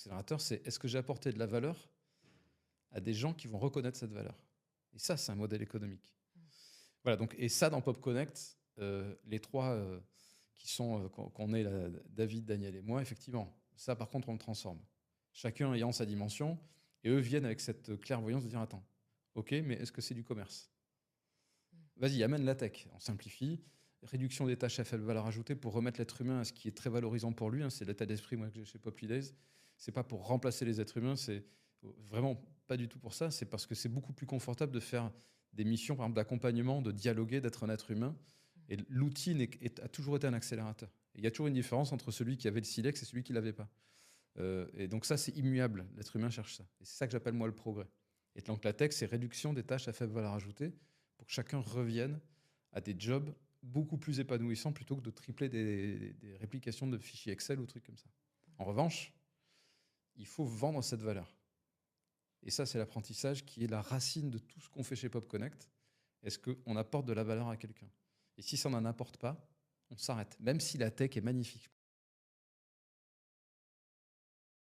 accélérateur, c'est est-ce que j'ai apporté de la valeur à des gens qui vont reconnaître cette valeur. Et ça, c'est un modèle économique. Voilà, donc, et ça, dans Pop Connect, les trois qui sont, qu'on est là, David, Daniel et moi, effectivement, ça, par contre, on le transforme. Chacun ayant sa dimension, et eux viennent avec cette clairvoyance de dire, attends, ok, mais est-ce que c'est du commerce? Vas-y, amène la tech. On simplifie. Réduction des tâches à faible valeur ajoutée pour remettre l'être humain à ce qui est très valorisant pour lui. Hein, c'est l'état d'esprit moi, que j'ai chez Poppy Days. C'est pas pour remplacer les êtres humains, c'est vraiment pas du tout pour ça. C'est parce que c'est beaucoup plus confortable de faire des missions, par exemple, d'accompagnement, de dialoguer, d'être un être humain. Et l'outil a toujours été un accélérateur. Et il y a toujours une différence entre celui qui avait le silex et celui qui l'avait pas. Et donc ça, c'est immuable. L'être humain cherche ça. Et c'est ça que j'appelle moi le progrès. Et donc la tech, c'est réduction des tâches à faible valeur ajoutée pour que chacun revienne à des jobs beaucoup plus épanouissants plutôt que de tripler des réplications de fichiers Excel ou trucs comme ça. En revanche, il faut vendre cette valeur. Et ça, c'est l'apprentissage qui est la racine de tout ce qu'on fait chez Pop Connect. Est-ce qu'on apporte de la valeur à quelqu'un? Et si ça n'en apporte pas, on s'arrête. Même si la tech est magnifique.